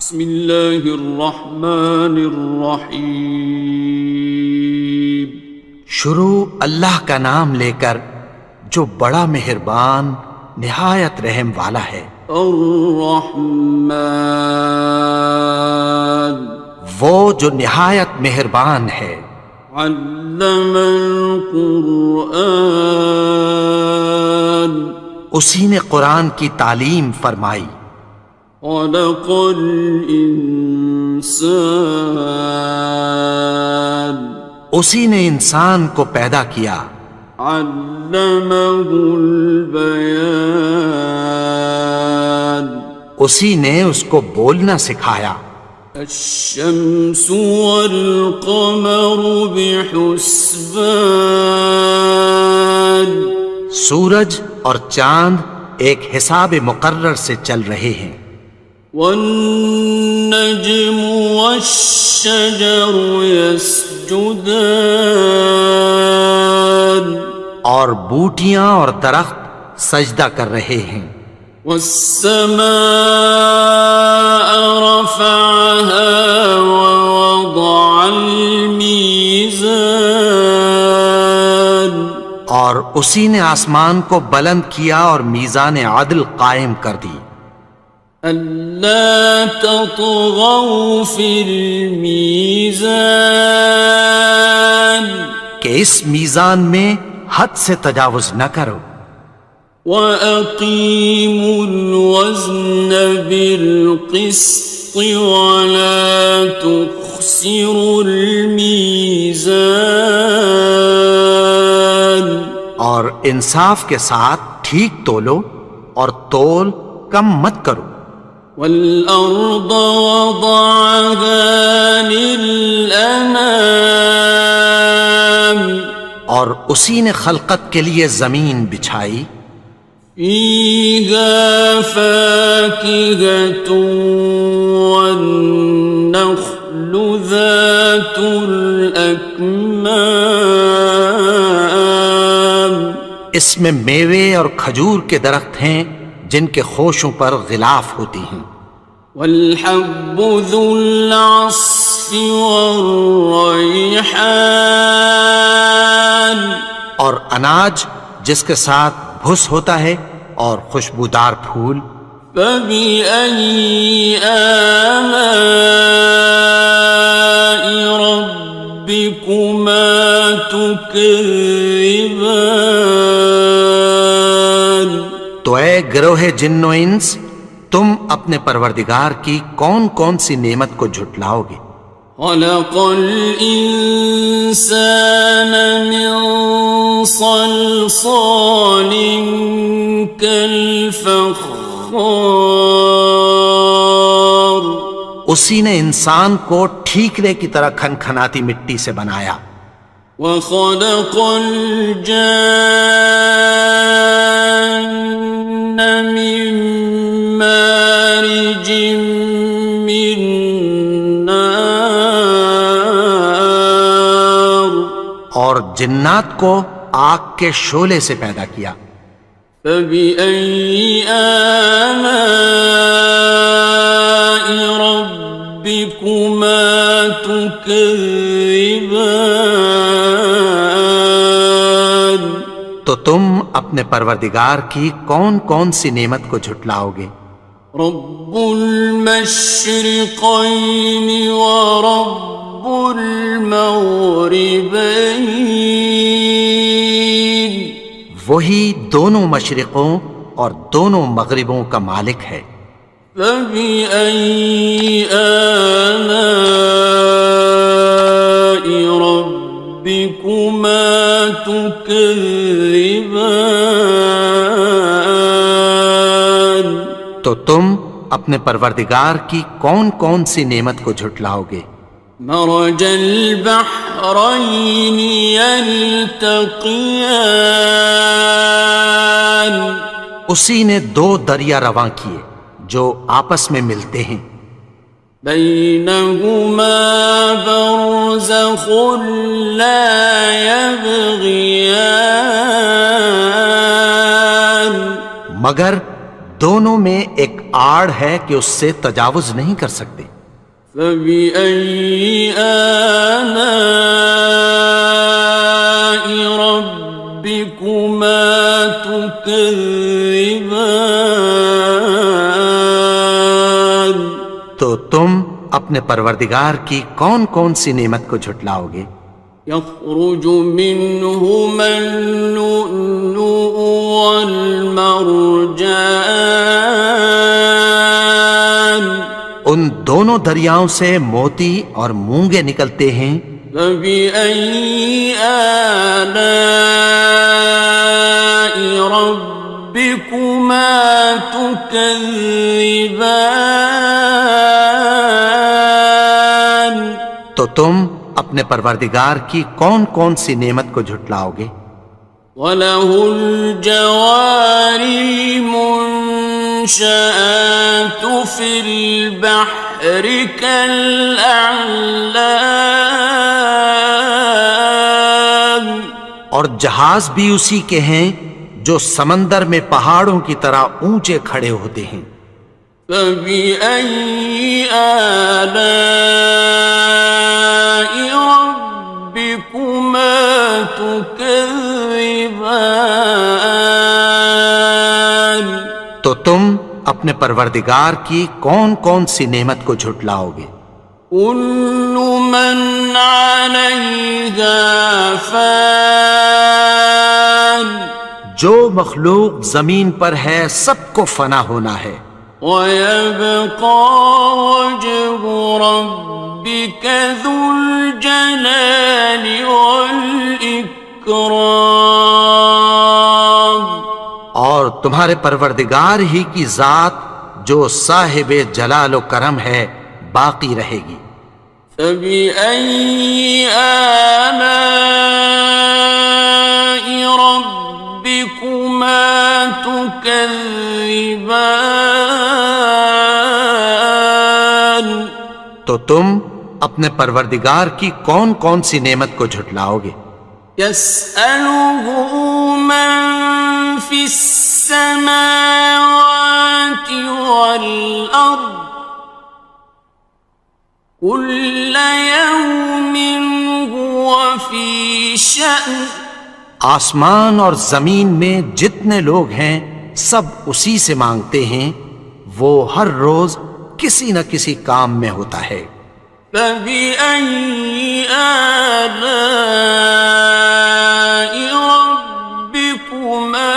بسم اللہ الرحمن الرحیم۔ شروع اللہ کا نام لے کر جو بڑا مہربان نہایت رحم والا ہے۔ الرحمن، وہ جو نہایت مہربان ہے۔ علم القرآن، اسی نے قرآن کی تعلیم فرمائی۔ خلق الانسان، اسی نے انسان کو پیدا کیا۔ علمہ البیان، اسی نے اس کو بولنا سکھایا۔ الشمس والقمر بحسبان، سورج اور چاند ایک حساب مقرر سے چل رہے ہیں۔ والنجم والشجر يسجدان، اور بوٹیاں اور درخت سجدہ کر رہے ہیں۔ والسماء رفعها ووضع الميزان، اور اسی نے آسمان کو بلند کیا اور میزان عدل قائم کر دی۔ ألا تطغوا في الميزان، کہ اس میزان میں حد سے تجاوز نہ کرو۔ وَأَقِيمُوا الْوَزْنَ بِالْقِسْطِ وَلَا تُخْسِرُوا الْمِيزَانَ، اور انصاف کے ساتھ ٹھیک تولو اور تول کم مت کرو۔ وَالْأَرْضَ وَضَعَهَا لِلْأَنَامِ، اور اسی نے خلقت کے لیے زمین بچھائی۔ فِيهَا فَاكِهَةٌ وَالنَّخْلُ ذَاتُ الْأَكْمَامِ، اس میں میوے اور کھجور کے درخت ہیں جن کے خوشوں پر غلاف ہوتی ہیں۔ وَالْحَبُّ ذُو الْعَصْفِ وَالرَّيْحَانِ، اور اناج جس کے ساتھ بھس ہوتا ہے اور خوشبودار پھول۔ فَبِأَيِّ آلَاءِ رَبِّكُمَا تُكَذِّبَانِ، تو اے گروہ جن و انس، تم اپنے پروردگار کی کون کون سی نعمت کو جھٹلاؤ گے؟ خَلَقَ الْإِنسَانَ مِنْ صَلْصَالٍ كَالْفَخَّارِ، اسی نے انسان کو ٹھیکرے کی طرح کھنکھناتی مٹی سے بنایا۔ وَخَلَقَ الْجَانَّ مِن مَّارِجٍ مِّن نَّارٍ، اور جنات کو آگ کے شعلے سے پیدا کیا۔ فَبِأَيِّ آلَاءِ رَبِّكُمَا تُكَذِّبَانِ، تو تم اپنے پروردگار کی کون کون سی نعمت کو جھٹلاؤ گے؟ رب المشرقین ورب المغربین، وہی دونوں مشرقوں اور دونوں مغربوں کا مالک ہے۔ فَبِأَيِّ آلَاءِ رَبِّكُمَا تُكَذِّبَانِ، تو تم اپنے پروردگار کی کون کون سی نعمت کو جھٹلاؤ گے؟ مرج البحرین یلتقیان، اسی نے دو دریا رواں کیے جو آپس میں ملتے ہیں۔ بینہما برزخ لا یبغیان، مگر دونوں میں ایک آڑ ہے کہ اس سے تجاوز نہیں کر سکتے۔ فبأي آلاء ربكما تكذبان؟ تو تم اپنے پروردگار کی کون کون سی نعمت کو جھٹلاؤ گے؟ يخرج منهما اللؤلؤ والمرجان، ان دونوں دریاؤں سے موتی اور مونگے نکلتے ہیں۔ فبأي آلاء ربكما تكذبان؟ تو تم اپنے پروردگار کی کون کون سی نعمت کو جھٹلاؤ گے؟ وَلَهُ الْجَوَارِ الْمُنشَآتُ فِي الْبَحْرِ كَالْأَعْلَامِ، اور جہاز بھی اسی کے ہیں جو سمندر میں پہاڑوں کی طرح اونچے کھڑے ہوتے ہیں۔ فَبِأَيِّ آلَاءِ رَبِّكُمَا تُكَذِّبَانِ؟ تو تم اپنے پروردگار کی کون کون سی نعمت کو جھٹلاؤ گے؟ كُلُّ مَنْ عَلَيْهَا فَانٍ، جو مخلوق زمین پر ہے سب کو فنا ہونا ہے۔ وَيَبْقَى وَجْهُ رَبِّكَ ذُو الْجَلَالِ وَالْإِكْرَامِ، اور تمہارے پروردگار ہی کی ذات جو صاحب جلال و کرم ہے باقی رہے گی۔ فَبِأَيِّ آلَاءِ رَبِّكُمَا تُكَذِّبَانِ؟ تو تم اپنے پروردگار کی کون کون سی نعمت کو جھٹلاؤ گے؟ يَسْأَلُهُ مَن فِي السَّمَاوَاتِ وَالْأَرْضِ كُلَّ يَوْمٍ هُوَ فِي شَأْنٍ، آسمان اور زمین میں جتنے لوگ ہیں سب اسی سے مانگتے ہیں، وہ ہر روز کسی نہ کسی کام میں ہوتا ہے۔ فَبِأَيِّ آلَاءِ رَبِّكُمَا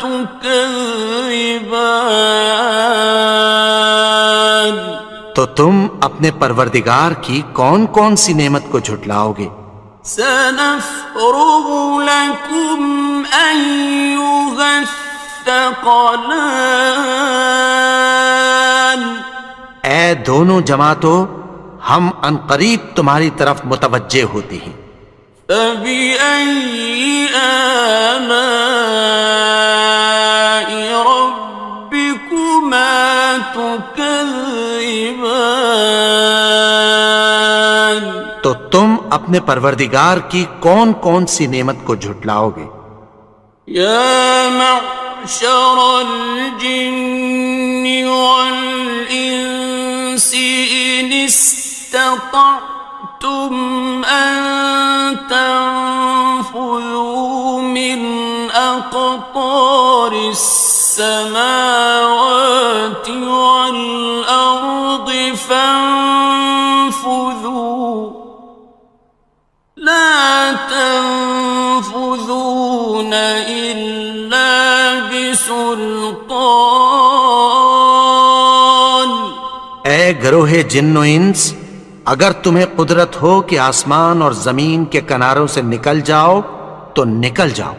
تُكَذِّبَانِ؟ تو تم اپنے پروردگار کی کون کون سی نعمت کو جھٹلاؤ گے؟ سَنَفْرُغُ لَكُمْ أَيُّهَ الثَّقَلَانِ، اے دونوں جماعتوں، ہم عنقریب تمہاری طرف متوجہ ہوتے ہیں۔ فَبِأَيِّ آلَاءِ رَبِّكُمَا تُكَذِّبَانِ؟ تو تم اپنے پروردگار کی کون کون سی نعمت کو جھٹلاؤ گے؟ يَا مَعْشَرَ الْجِنِّ وَالْإِنسِ إِنِ اسْتَطَعْتُمْ أَن تَنفُذُوا مِنْ أَقْطَارِ السَّمَاوَاتِ وَالْأَرْضِ فَانفُذُوا لَا تَنفُذُونَ إِلَّا بِسُلْطَانٍ۔ اے گروہ جن و انس، اگر تمہیں قدرت ہو کہ آسمان اور زمین کے کناروں سے نکل جاؤ تو نکل جاؤ،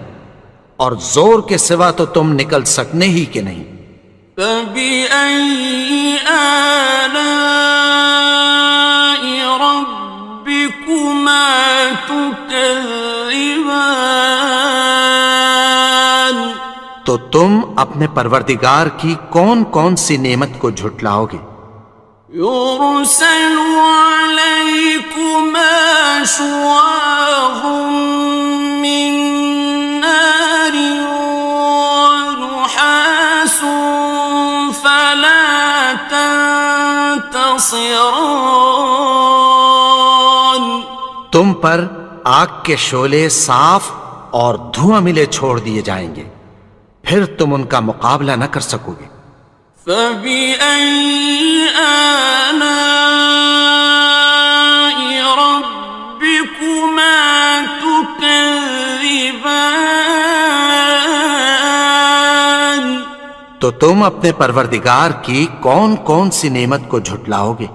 اور زور کے سوا تو تم نکل سکنے ہی کہ نہیں۔ فَبِأَيِّ آلَاءِ رَبِّكُمَا تُكَذِّبَانِ؟ تو تم اپنے پروردگار کی کون کون سی نعمت کو جھٹلاؤ گے؟ يُرْسَلُ عَلَيْكُمَا شُوَاظٌ مِّن نَّارٍ وَنُحَاسٌ خاصران. تم پر آگ کے شعلے صاف اور دھواں ملے چھوڑ دیے جائیں گے، پھر تم ان کا مقابلہ نہ کر سکو گے۔ فَبِأَيِّ آلَاءِ رَبِّكُمَا تُكَذِّبَانِ. تو تم اپنے پروردگار کی کون کون سی نعمت کو جھٹلاؤ گے؟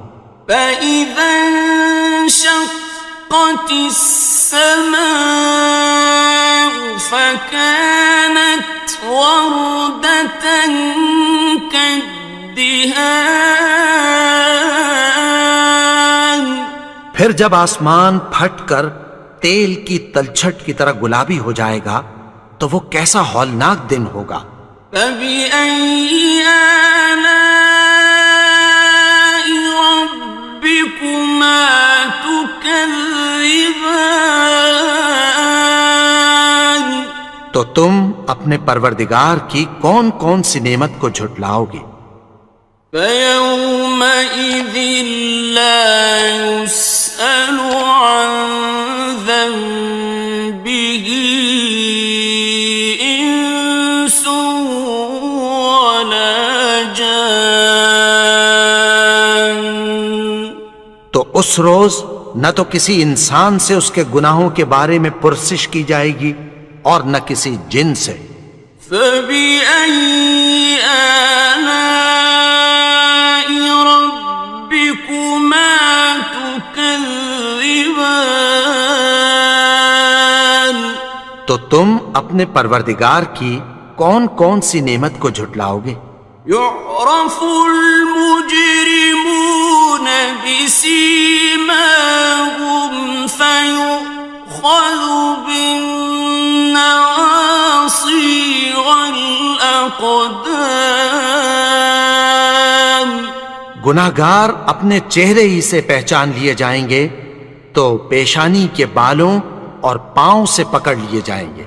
فَإِذَا انشَقَّتِ السَّمَاءُ فَكَانَتْ وَرْدَةً كَالدِّهَانِ. پھر جب آسمان پھٹ کر تیل کی تلچھٹ کی طرح گلابی ہو جائے گا تو وہ کیسا ہولناک دن ہوگا۔ فَبِأَيِّ آلَاءِ رَبِّكُمَا تُكَذِّبَانِ. تو تم اپنے پروردگار کی کون کون سی نعمت کو جھٹلاؤ گے؟ فَيَوْمَئِذٍ لَا يُسْأَلُ عَنْ ذَنبِهِ إِنسٌ وَلَا جَانٌ. تو اس روز نہ تو کسی انسان سے اس کے گناہوں کے بارے میں پرسش کی جائے گی اور نہ کسی جن سے۔ فَبِأَيِّ آلَاءِ رَبِّكُمَا تُكَذِّبَانِ. تو تم اپنے پروردگار کی کون کون سی نعمت کو جھٹلاؤ گے؟ يُعْرَفُ الْمُجْرِمُونَ بِسِيمَاهُمْ فَيُؤْخَذُ بِالنَّوَاصِي وَالْأَقْدَامِ. گناہگار اپنے چہرے ہی سے پہچان لیے جائیں گے تو پیشانی کے بالوں اور پاؤں سے پکڑ لیے جائیں گے۔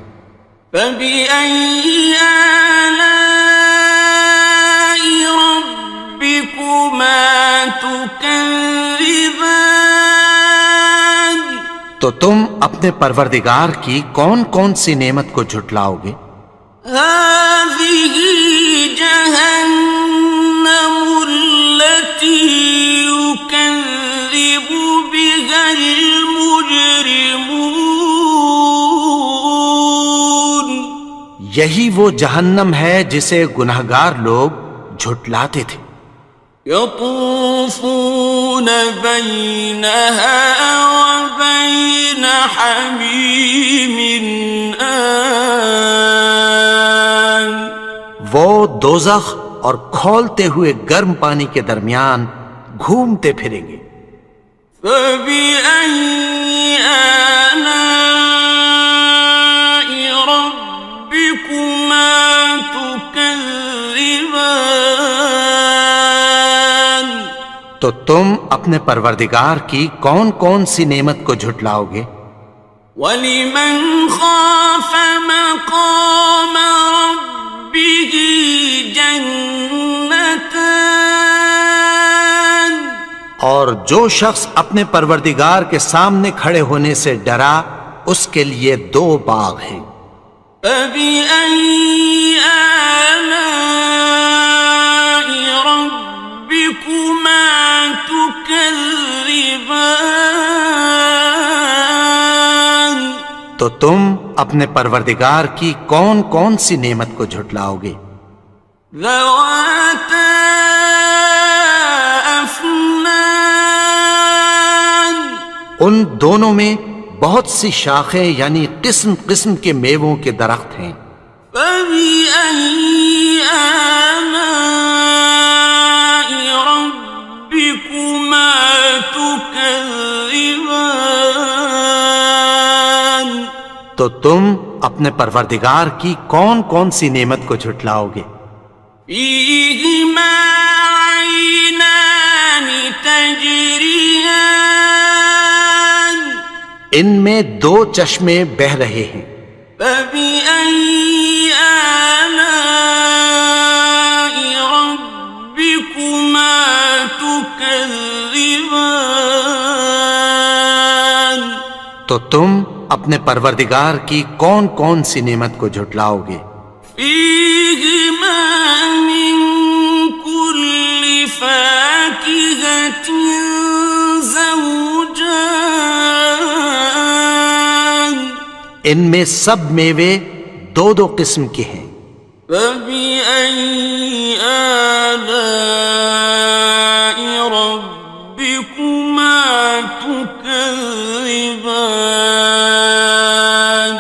فَبِأَيِّ آلَاءِ رَبِّكُمَا تُكَذِّبَانِ. تو تم اپنے پروردگار کی کون کون سی نعمت کو جھٹلاؤ گے؟ هَٰذِهِ جَهَنَّمُ الَّتِي يُكَذِّبُ بِهَا الْمُجْرِمُونَ. یہی وہ جہنم ہے جسے گناہگار لوگ جھٹلاتے تھے۔ يَطُوفُونَ بَيْنَهَا وَبَيْنَ حَمِيمٍ آنٍ. وہ دوزخ اور کھولتے ہوئے گرم پانی کے درمیان گھومتے پھریں گے۔ فَبِأَيِّ آلَاءِ رَبِّكُمَا تُكَذِّبَانِ. تو تم اپنے پروردگار کی کون کون سی نعمت کو جھٹلاؤ گے؟ وَلِمَنْ خَافَ مَقَامَ رَبِّهِ جَنَّتَانِ. اور جو شخص اپنے پروردگار کے سامنے کھڑے ہونے سے ڈرا اس کے لیے دو باغ ہیں۔ فَبِأَيِّ آلَاءِ رَبِّكُمَا تُكَذِّبَانِ. تو تم اپنے پروردگار کی کون کون سی نعمت کو جھٹلاؤ گے؟ ذَوَاتَا أَفْنَانٍ. ان دونوں میں بہت سی شاخیں یعنی قسم قسم کے میووں کے درخت ہیں۔ فَبِأَيِّ آلَاءِ رَبِّكُمَا تُكَذِّبَانِ. تو تم اپنے پروردگار کی کون کون سی نعمت کو جھٹلاؤ گے؟ فِيهِمَا عَيْنَانِ تَجْرِيَانِ. ان میں دو چشمے بہہ رہے ہیں۔ فَبِأَيِّ آلَاءِ رَبِّكُمَا تُكَذِّبَانِ. تكذبان تو تم اپنے پروردگار کی کون کون سی نعمت کو جھٹلاؤ گے؟ فيهما من كل فاكهة زوجان ان میں سب میوے دو دو قسم کے ہیں۔ فبأي آلاء ربكما تكذبان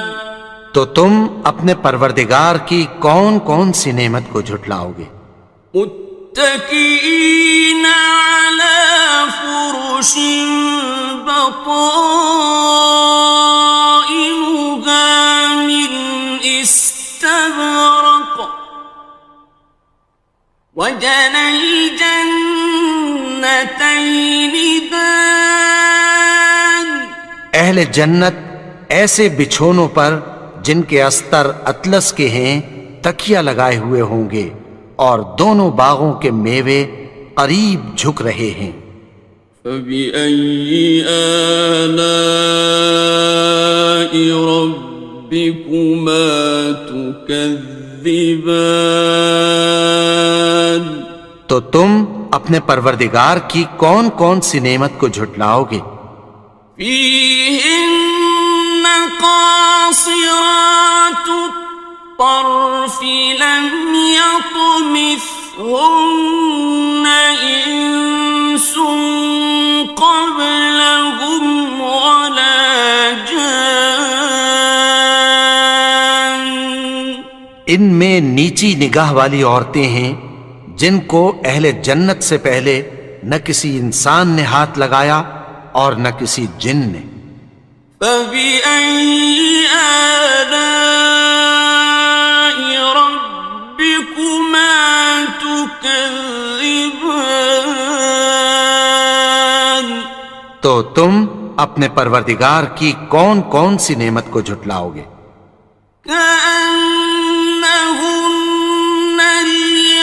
تو تم اپنے پروردگار کی کون کون سی نعمت کو جھٹلاؤ گے؟ متكئين على فرش بطائنها من استبرق وجنى الجنتين دان اہل جنت ایسے بچھونوں پر جن کے استر اطلس کے ہیں تکیہ لگائے ہوئے ہوں گے، اور دونوں باغوں کے میوے قریب جھک رہے ہیں۔ فبأي آلاء ربكما تكذبان تو تم اپنے پروردگار کی کون کون سی نعمت کو جھٹلاؤ گے؟ فيهن قاصرات الطرف لم يطمثهن إنس قبلهم ولا جان ان میں نیچی نگاہ والی عورتیں ہیں جن کو اہل جنت سے پہلے نہ کسی انسان نے ہاتھ لگایا اور نہ کسی جن نے۔ فبأي آلاء ربكما تكذبان تو تم اپنے پروردگار کی کون کون سی نعمت کو جھٹلاؤ گے؟ كأنهن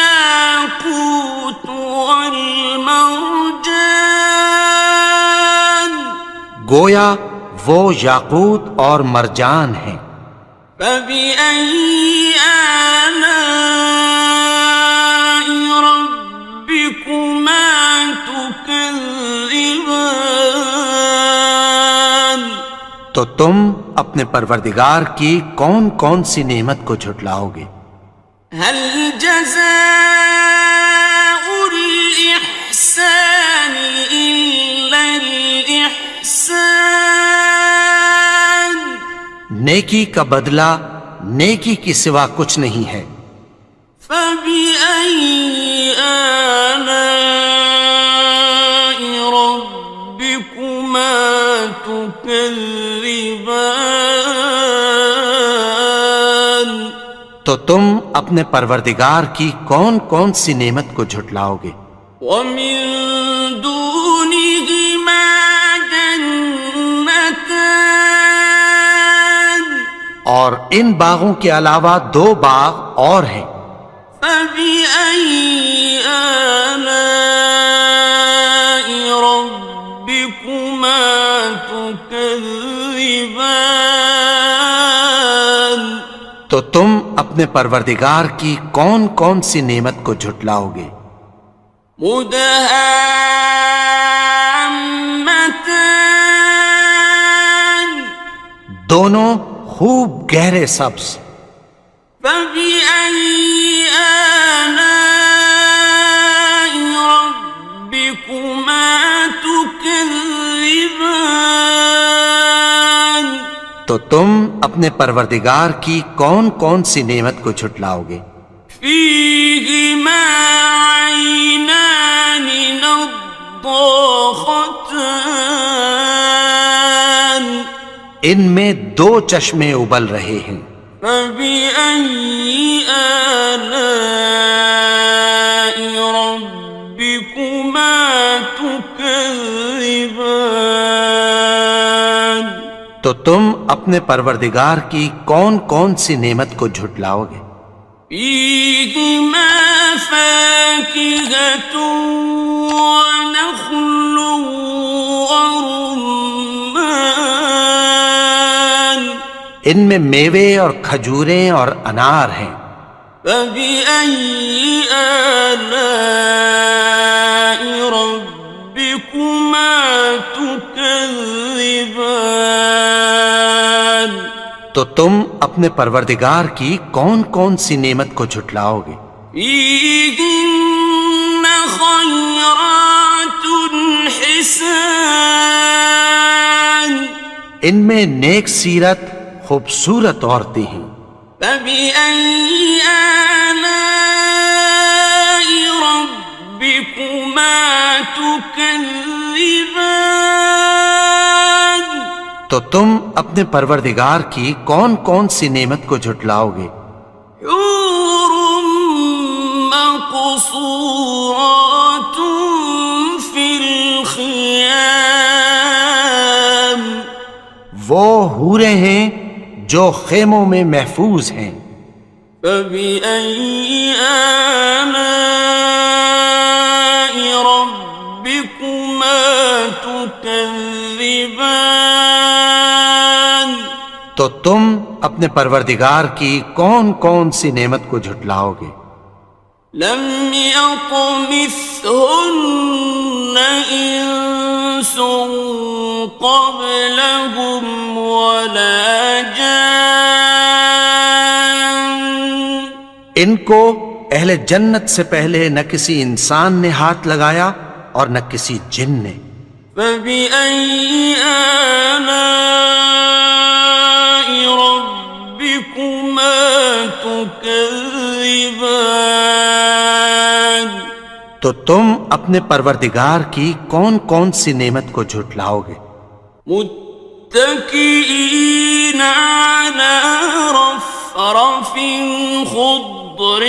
الياقوت والمرجان گویا وہ یاقوت اور مرجان ہیں۔ فبأي آلاء ربكما تكذبان تو تم اپنے پروردگار کی کون کون سی نعمت کو جھٹلاؤ گے؟ هل جزاء الإحسان إلا الإحسان نیکی کا بدلہ نیکی کی سوا کچھ نہیں ہے۔ فبأي آلاء ربكما تكذبان تو تم اپنے پروردگار کی کون کون سی نعمت کو جھٹلاؤ گے؟ ومن دونهما جنتان اور ان باغوں کے علاوہ دو باغ اور ہیں۔ فبأي آلاء ربكما تكذبان تو تم اپنے پروردگار کی کون کون سی نعمت کو جھٹلاؤ گے؟ مدهامتان دونوں خوب گہرے سبز۔ فبأي آلاء ربكما تكذبان تو تم اپنے پروردگار کی کون کون سی نعمت کو جھٹلاؤ گے؟ فيهما عينان نضاختان ان میں دو چشمے ابل رہے ہیں۔ فبأي آلاء ربكما تكذبان تو تم اپنے پروردگار کی کون کون سی نعمت کو جھٹلاؤ گے؟ فيهما فاكهة ونخل ورمان ان میں میوے اور کھجوریں اور انار ہیں. فبأي آلاء ربكما تكذبان تو تم اپنے پروردگار کی کون کون سی نعمت کو جھٹلاؤ گے؟ فيهن خيرات حسان ان میں نیک سیرت خوبصورت عورتیں ہیں. فبأي آلاء ربكما تكذبان تو تم اپنے پروردگار کی کون کون سی نعمت کو جھٹلاؤ گے؟ حور مقصورات في الخيام وہ حوریں ہیں جو خیموں میں محفوظ ہیں. فبأي آلاء ربكما تكذبان تو تم اپنے پروردگار کی کون کون سی نعمت کو جھٹلاؤ گے؟ لم يطمثهن إنس قبلهم ولا جان ان کو اہل جنت سے پہلے نہ کسی انسان نے ہاتھ لگایا اور نہ کسی جن نے. فبأي آلاء ربكما تكذبان تو تم اپنے پروردگار کی کون کون سی نعمت کو جھٹلاؤ گے؟ متكئين على رفرف خضر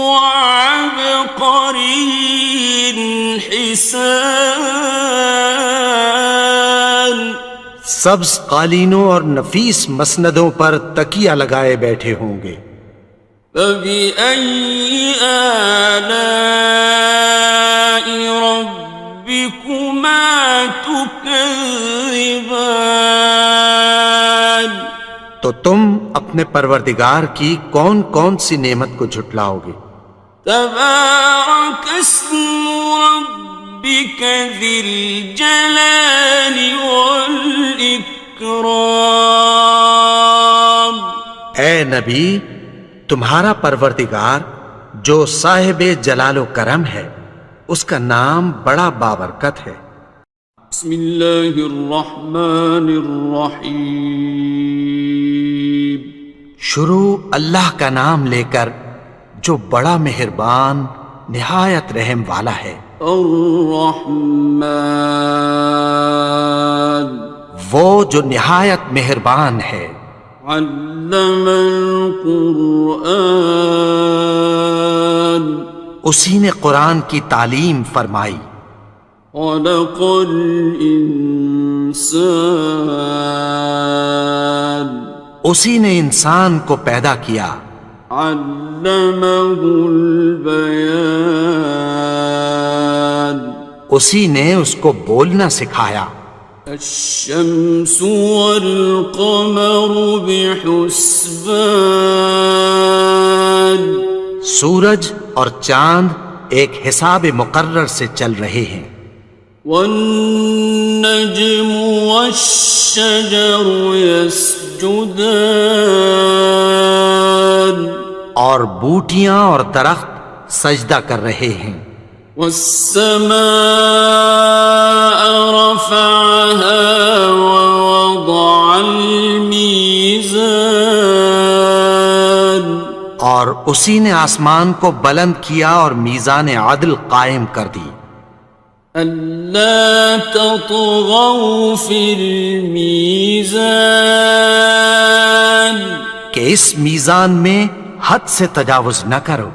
وعبقري حسان سبز قالینوں اور نفیس مسندوں پر تکیہ لگائے بیٹھے ہوں گے. فبأي آلاء ربكما تكذبان تو تم اپنے پروردگار کی کون کون سی نعمت کو جھٹلاؤ گے؟ تبارك اسم ربك ذي الجلال والإكرام اے نبی، تمہارا پروردگار جو صاحب جلال و کرم ہے، اس کا نام بڑا بابرکت ہے. بسم اللہ الرحمن الرحیم شروع اللہ کا نام لے کر جو بڑا مہربان نہایت رحم والا ہے. الرحمن وہ جو نہایت مہربان ہے. علم القرآن اسی نے قرآن کی تعلیم فرمائی. خلق الانسان اسی نے انسان کو پیدا کیا. علمہ البیان اسی نے اس کو بولنا سکھایا. الشمس والقمر بحسبان سورج اور چاند ایک حساب مقرر سے چل رہے ہیں. والنجم والشجر يسجدان اور بوٹیاں اور درخت سجدہ کر رہے ہیں. والسماء رفعها ووضع الميزان اور اسی نے آسمان کو بلند کیا اور میزان عدل قائم کر دی. ألا تطغوا في الميزان کہ اس میزان میں حد سے تجاوز نہ کرو.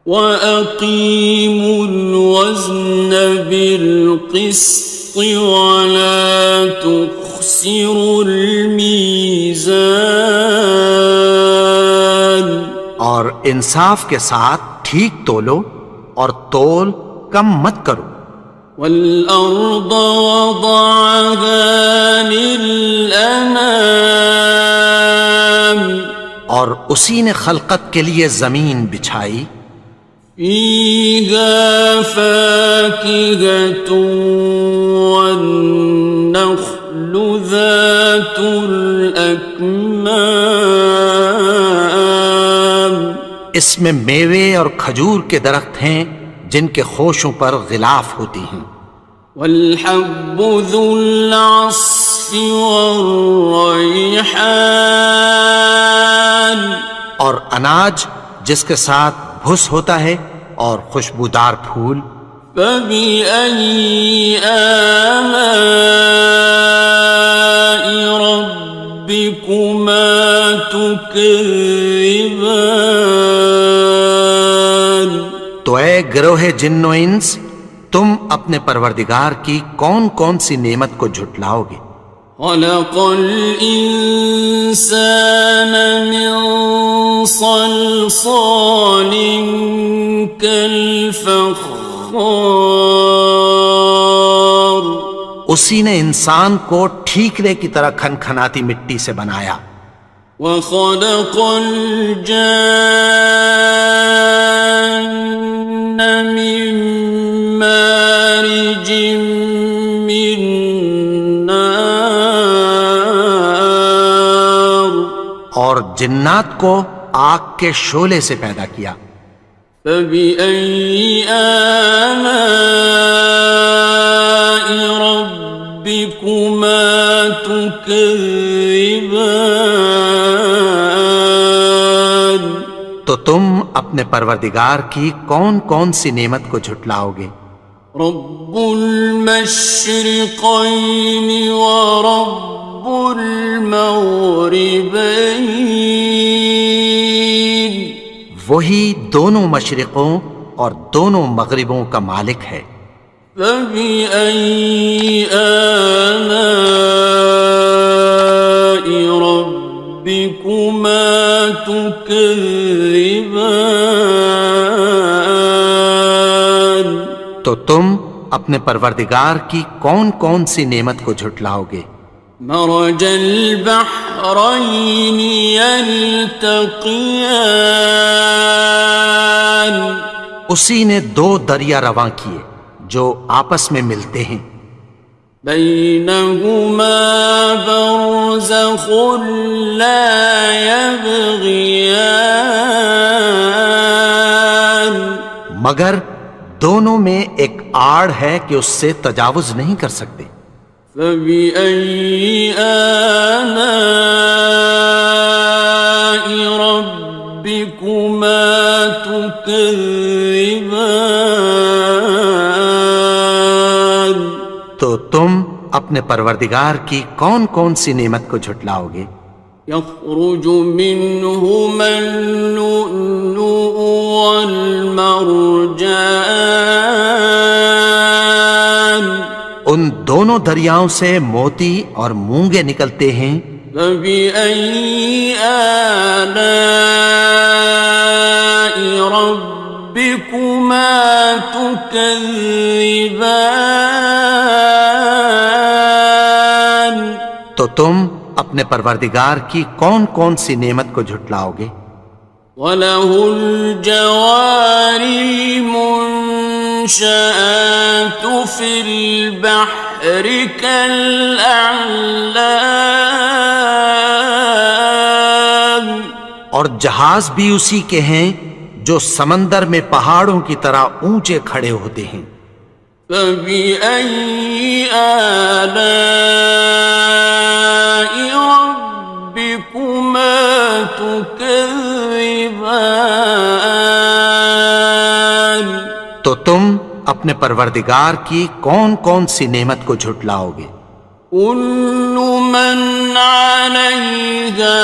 وَأَقِيمُوا الْوَزْنَ بِالْقِسْطِ وَلَا تُخْسِرُوا الْمِيزَانَ اور انصاف کے ساتھ ٹھیک تولو اور تول کم مت کرو. والأرض وضعها للأنام اور اسی نے خلقت کے لیے زمین بچھائی. فيها فاكهة والنخل ذات الأكمام اس میں میوے اور کھجور کے درخت ہیں جن کے خوشوں پر غلاف ہوتی ہیں. والحب ذو العصف والریحان اور اناج جس کے ساتھ بھس ہوتا ہے اور خوشبودار پھول. فبأي آلاء ربكما تكذبان تو اے گروہ جن و انس تم اپنے پروردگار کی کون کون سی نعمت کو جھٹلاؤ گے. خلق الإنسان من صلصال كالفخار اسی نے انسان کو ٹھیکرے کی طرح کھنکھناتی مٹی سے بنایا. وخلق الجان من مارج من نار اور جنات کو آگ کے شعلے سے پیدا کیا. فبأي آلاء ربكما تكذبان تو تم اپنے پروردگار کی کون کون سی نعمت کو جھٹلاؤ گے. رب المشرقين ورب المغربين وہی دونوں مشرقوں اور دونوں مغربوں کا مالک ہے. فبأي آلاء ربكما تكذبان تو تم اپنے پروردگار کی کون کون سی نعمت کو جھٹلاؤ گے. مرج البحرين يلتقيان اسی نے دو دریا رواں کیے جو آپس میں ملتے ہیں. بينهما برزخ لا يبغيان مگر دونوں میں ایک آڑ ہے کہ اس سے تجاوز نہیں کر سکتے. فبأي آلاء ربكما تكذبان تو تم اپنے پروردگار کی کون کون سی نعمت کو جھٹلاؤ گے. يخرج منهما اللؤلؤ والمرجان ان دونوں دریاؤں سے موتی اور مونگے نکلتے ہیں. فبأي آلاء ربكما تكذبان تو تم اپنے پروردگار کی کون کون سی نعمت کو جھٹلاؤ گے. وَلَهُ الْجَوَارِ الْمُنشَآتُ فِي الْبَحْرِ كَالْأَعْلَامِ اور جہاز بھی اسی کے ہیں جو سمندر میں پہاڑوں کی طرح اونچے کھڑے ہوتے ہیں. فَبِأَيِّ آلَاءِ رَبِّكُمَا تُكَذِّبَانِ تو تم اپنے پروردگار کی کون کون سی نعمت کو جھٹلاؤ گے. كُلُّ مَنْ عَلَيْهَا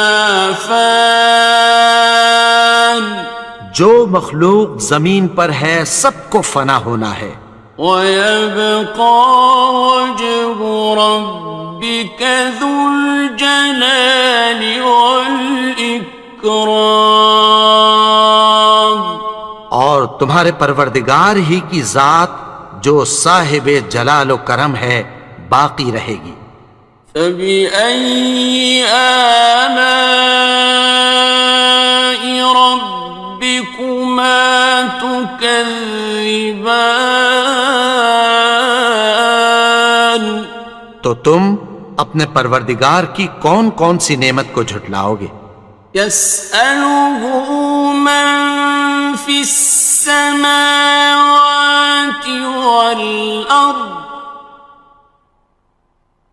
فَانٍ جو مخلوق زمین پر ہے سب کو فنا ہونا ہے. وَيَبْقَى وَجْهُ رَبِّكَ ذُو الْجَلَالِ وَالْإِكْرَامِ تمہارے پروردگار ہی کی ذات جو صاحب جلال و کرم ہے باقی رہے گی۔ فبأي آلاء ربكما تكذبان؟ تو تم اپنے پروردگار کی کون کون سی نعمت کو جھٹلاؤ گے؟ يسأله من في السماوات والأرض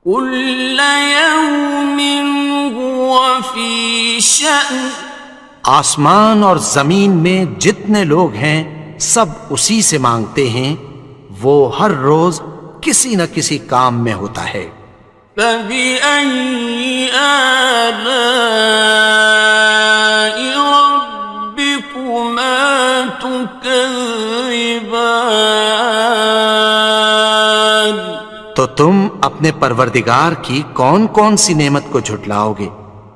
كل يوم هو في شأن۔ آسمان اور زمین میں جتنے لوگ ہیں سب اسی سے مانگتے ہیں، وہ ہر روز کسی نہ کسی کام میں ہوتا ہے۔ فبأي آلاء ربكما تكذبان؟ تو تم اپنے پروردگار کی کون کون سی نعمت کو جھٹلاؤ گے؟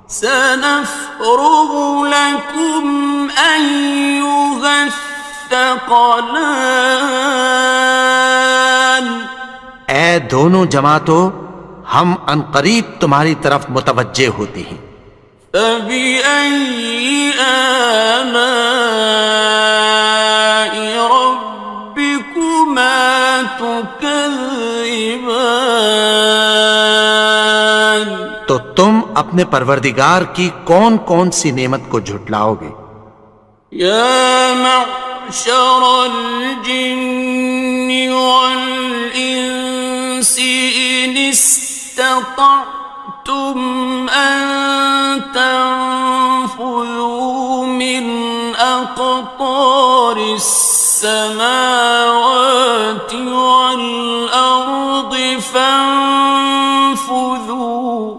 سنفرغ لكم أيها الثقلان۔ اے دونوں جماعتوں، ہم عنقریب تمہاری طرف متوجہ ہوتے ہیں۔ فبأي آلاء ربكما تكذبان؟ تو تم اپنے پروردگار کی کون کون سی نعمت کو جھٹلاؤ گے؟ يا معشر الجن والإنس إن استطعتم أن تنفذوا من أقطار السماوات والأرض فانفذوا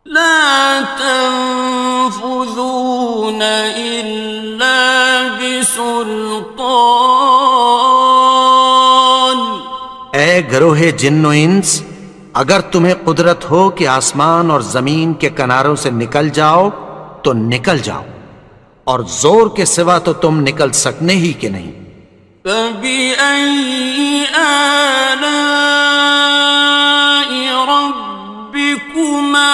لا تنفذون إلا بسلطان۔ اے گروہ جن و انس، اگر تمہیں قدرت ہو کہ آسمان اور زمین کے کناروں سے نکل جاؤ تو نکل جاؤ، اور زور کے سوا تو تم نکل سکنے ہی کہ نہیں۔ فبأي آلاء ربكما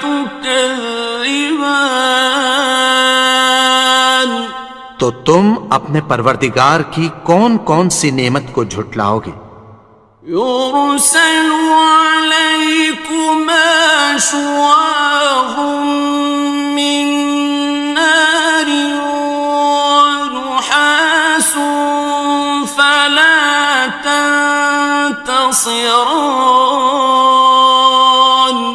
تكذبان؟ تو تم اپنے پروردگار کی کون کون سی نعمت کو جھٹلاؤ گے؟ يرسل عليكما شواظ من نار ونحاس فلا تنتصران۔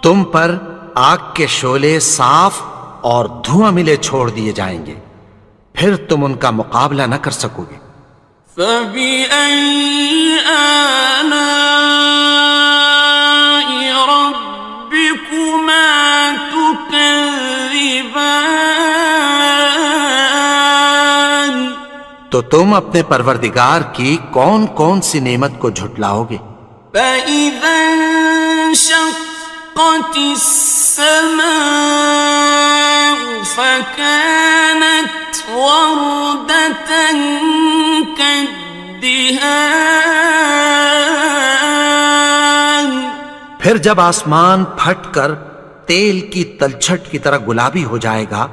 تم پر آگ کے شعلے صاف اور دھواں ملے چھوڑ دیے جائیں گے، پھر تم ان کا مقابلہ نہ کر سکو گے۔ فبأي آلاء ربكما تكذبان؟ تو تم اپنے پروردگار کی کون کون سی نعمت کو جھٹلاؤ گے؟ فإذا انشقت السماء فكانت وردة كالدهان۔ پھر جب آسمان پھٹ کر تیل کی تلچھٹ کی طرح گلابی ہو جائے گا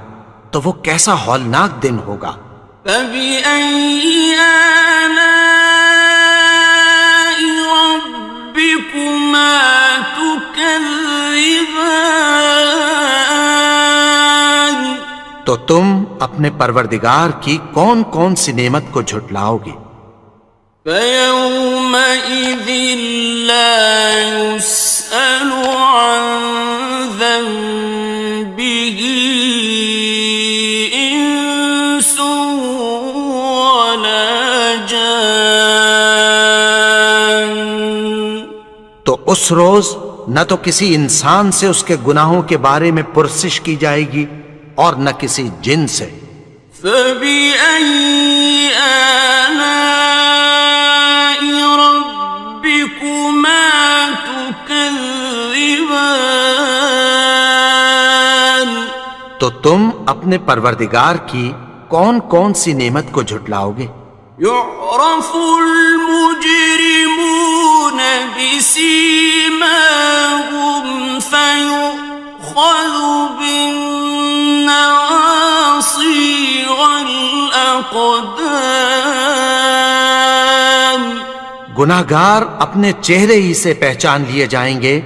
تو وہ کیسا ہولناک دن ہوگا۔ فبأي آلاء ربكما تكذبان؟ تو تم اپنے پروردگار کی کون کون سی نعمت کو جھٹلاؤ گے؟ فيومئذ لا يسأل عن ذنبه إنس ولا جان۔ تو اس روز نہ تو کسی انسان سے اس کے گناہوں کے بارے میں پرسش کی جائے گی اور نہ کسی جن سے۔ فبأي آلاء ربكما تكذبان؟ تو تم اپنے پروردگار کی کون کون سی نعمت کو جھٹلاؤ گے؟ يعرف المجرمون بسيماهم فيؤخذ بالنواصي والأقدام. گناہگار اپنے چہرے ہی سے پہچان لیے جائیں گے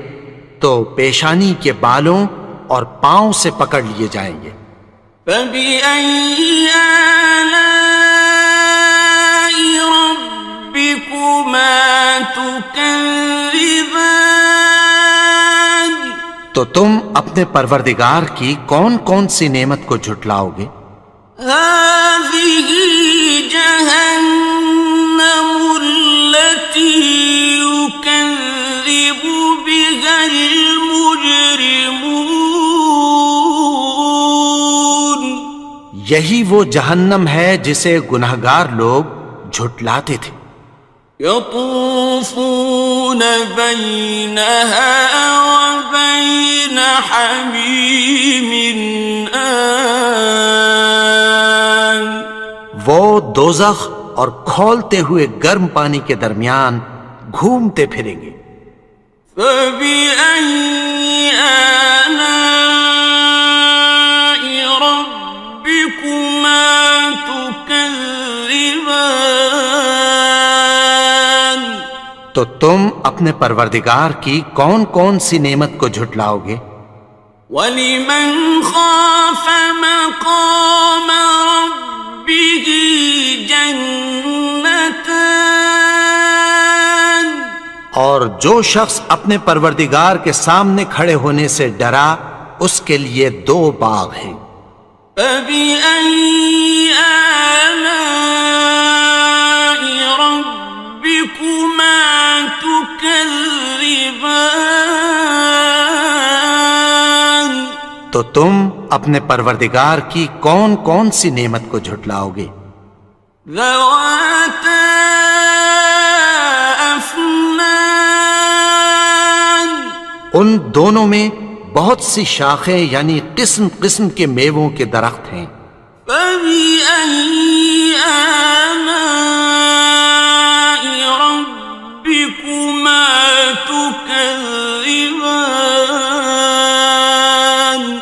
تو پیشانی کے بالوں اور پاؤں سے پکڑ لیے جائیں گے. فبأي آلاء ربكما تكذبان. تو تم اپنے پروردگار کی کون کون سی نعمت کو جھٹلاؤ گے؟ هذه جهنم التي يكذب بها المجرمون. یہی وہ جہنم ہے جسے گناہگار لوگ جھٹلاتے تھے. يطوفون بينها وبين حميم آن. وہ دوزخ اور کھولتے ہوئے گرم پانی کے درمیان گھومتے پھریں گے. فبأي آلاء ربكما تكذبان. تو تم اپنے پروردگار کی کون کون سی نعمت کو جھٹلاؤ گے؟ وَلِمَنْ خَافَ مَقَامَ رَبِّهِ جَنَّتَانِ. اور جو شخص اپنے پروردگار کے سامنے کھڑے ہونے سے ڈرا اس کے لیے 2 باغ ہیں. فَبِأَيِّ آلَاءِ رَبِّكُمَا تُكَذِّبَانِ. تو تم اپنے پروردگار کی کون کون سی نعمت کو جھٹلاؤ گے؟ ذَوَاتَا أَفْنَانٍ. ان دونوں میں بہت سی شاخیں یعنی قسم قسم کے میووں کے درخت ہیں. فَبِأَيِّ آلَاءِ رَبِّكُمَا تُكَذِّبَانِ.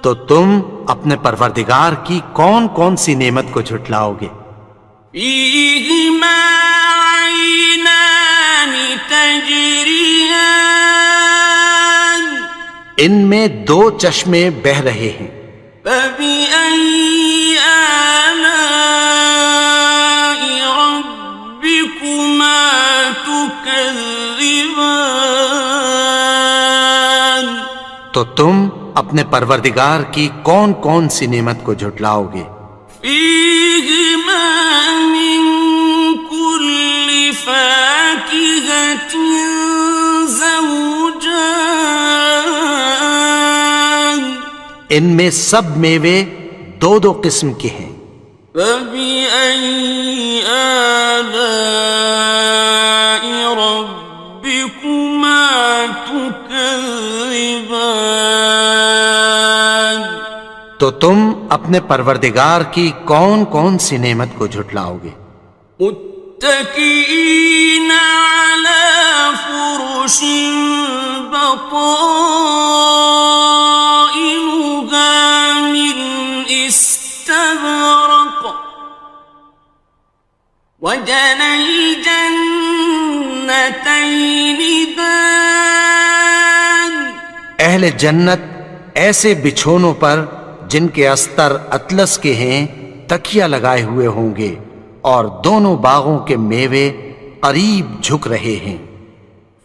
تو تم اپنے پروردگار کی کون کون سی نعمت کو جھٹلاؤ گے؟ فِيهِمَا عَيْنَانِ تَجْرِيَانِ. ان میں 2 چشمے بہہ رہے ہیں. فَبِأَيِّ آلَاءِ رَبِّكُمَا تُكَذِّبَانِ. تو تم اپنے پروردگار کی کون کون سی نعمت کو جھٹلاؤ گے؟ فِيهِمَا مِن كُلِّ فَاكِهَةٍ زَوْجَانِ. ان میں سب میوے 2 قسم کے ہیں. فَبِأَيِّ آلَاءِ رَبِّكُمَا تُكَذِّبَانِ. تو تم اپنے پروردگار کی کون کون سی نعمت کو جھٹلاؤ گے؟ متكئين على فرش بطائنها من استبرق وجنى الجنتين دان. اہل جنت ایسے بچھونوں پر جن کے استر اطلس کے ہیں تکیہ لگائے ہوئے ہوں گے اور دونوں باغوں کے میوے قریب جھک رہے ہیں.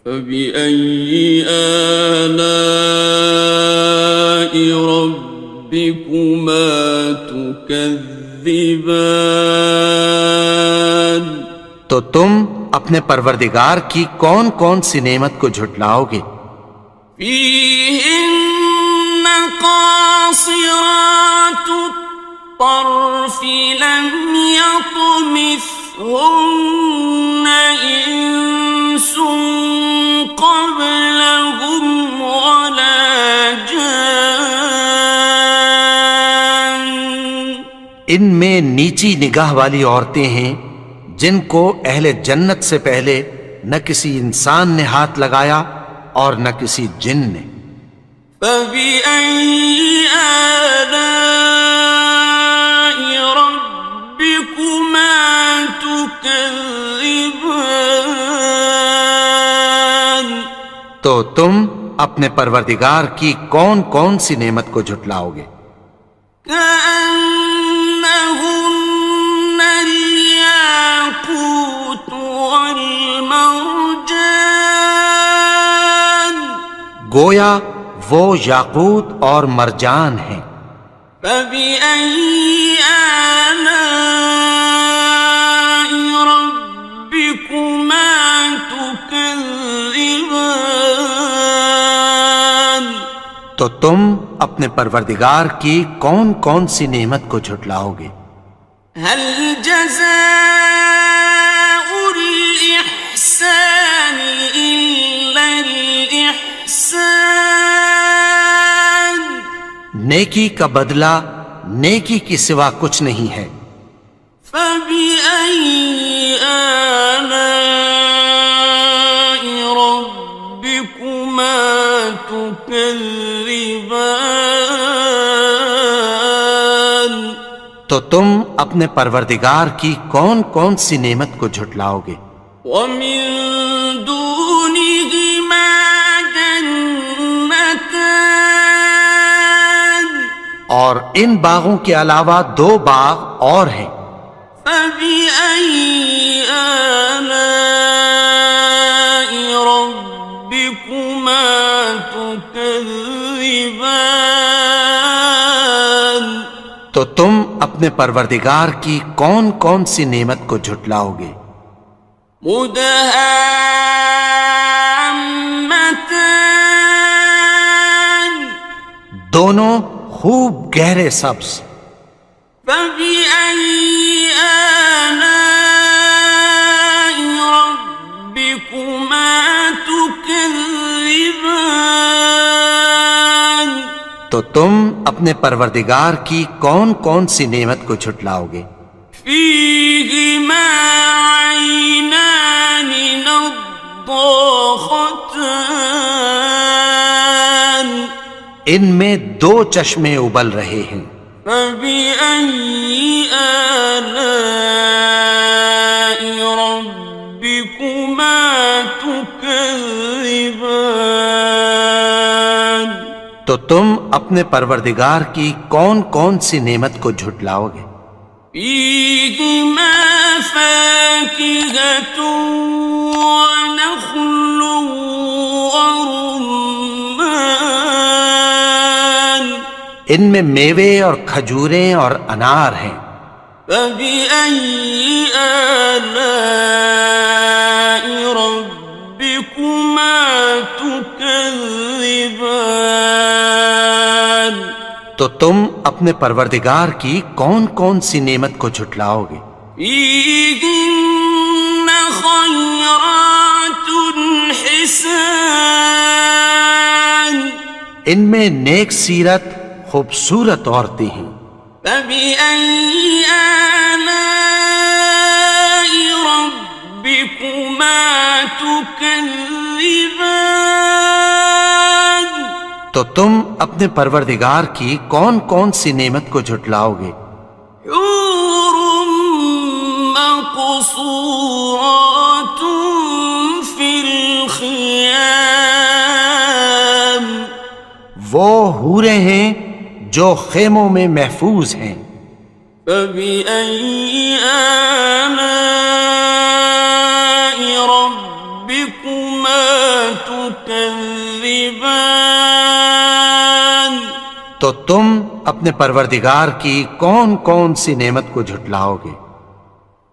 فَبِأَيِّ آلَاءِ رَبِّكُمَا تُكَذِّبَانِ. تو تم اپنے پروردگار کی کون کون سی نعمت کو جھٹلاؤ گے؟ فِيهِنَّ قَاصِرَاتُ الطَّرْفِ لَمْ يَطْمِثْهُنَّ إِنسٌ قَبْلَهُمْ وَلَا جَانٌّ. ان میں نیچی نگاہ والی عورتیں ہیں جن کو اہل جنت سے پہلے نہ کسی انسان نے ہاتھ لگایا اور نہ کسی جن نے۔ فَبِأَيِّ آلَاءِ رَبِّكُمَا تُكَذِّبَانِ؟ تو تم اپنے پروردگار کی کون کون سی نعمت کو جھٹلاؤ گے؟ كأنهن الياقوت والمرجان، گویا وہ یاقوت اور مرجان ہیں۔ فبأي آلاء ربكما تكذبان؟ تو تم اپنے پروردگار کی کون کون سی نعمت کو جھٹلاؤ گے؟ هل جزاء الإحسان إلا الإحسان؟ نیکی کا بدلہ نیکی کی سوا کچھ نہیں ہے۔ فبأي آلاء ربكما تكذبان؟ تو تم اپنے پروردگار کی کون کون سی نعمت کو جھٹلاؤ گے؟ ومن دونهما جنتان، اور ان باغوں کے علاوہ دو باغ اور ہیں۔ فبأي آلاء ربكما تكذبان؟ تو تم اپنے پروردگار کی کون کون سی نعمت کو جھٹلاؤ گے؟ مدہامتان، دونوں خوب گہرے سبز۔ فبأي آلاء ربكما تكذبان؟ تو تم اپنے پروردگار کی کون کون سی نعمت کو جھٹلاؤ گے؟ فيهما عينان نضاختان، ان میں دو چشمے ابل رہے ہیں۔ فبأي آلاء ربكما تكذبان؟ تو تم اپنے پروردگار کی کون کون سی نعمت کو جھٹلاؤ گے؟ فيهما فاكهة ونخل ورمان، ان میں میوے اور کھجوریں اور انار ہیں۔ فبأي آلاء ربكما تكذبان؟ تو تم اپنے پروردگار کی کون کون سی نعمت کو جھٹلاؤ گے؟ فيهن خيرات حسان، ان میں نیک سیرت خوبصورت عورتیں ہیں۔ فبأي آلاء ربكما تكذبان؟ تو تم اپنے پروردگار کی کون کون سی نعمت کو جھٹلاؤ گے؟ حور مقصورات في الخيام، وہ حوریں ہیں جو خیموں میں محفوظ ہیں۔ فبأي آلاء ربكما تكذبان؟ تو تم اپنے پروردگار کی کون کون سی نعمت کو جھٹلاؤ گے؟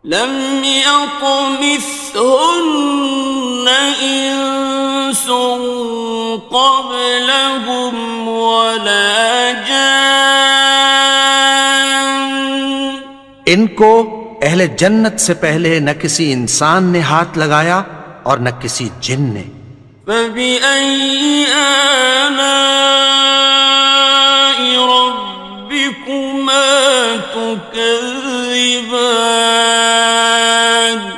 لم يطمثهن إنس قبلهم ولا جان، ان کو اہل جنت سے پہلے نہ کسی انسان نے ہاتھ لگایا اور نہ کسی جن نے۔ فبأي آلاء ربكما تكذبان؟ تكذبان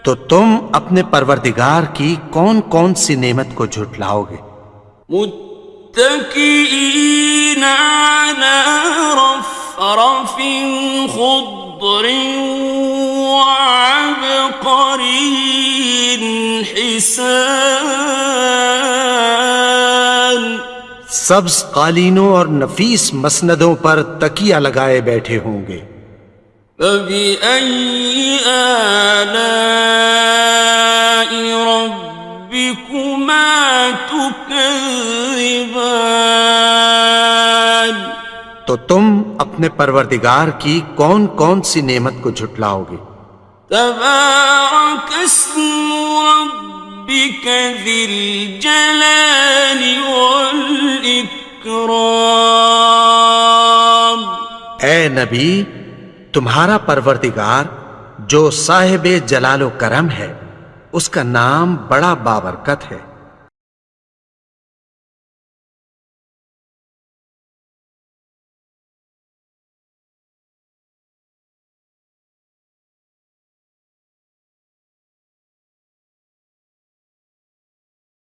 تو تم اپنے پروردگار کی کون کون سی نعمت کو جھٹلاؤ گے؟ متكئين على رفرف خضر وعبقري حسان سبز قالینوں اور نفیس مسندوں پر تکیہ لگائے بیٹھے ہوں گے۔ فبأي آلاء ربكما تكذبان تو تم اپنے پروردگار کی کون کون سی نعمت کو جھٹلاؤ گے؟ تبارك اسم ربك ذي الجلال والإكرام اے نبی، تمہارا پروردگار جو صاحب جلال و کرم ہے، اس کا نام بڑا بابرکت ہے۔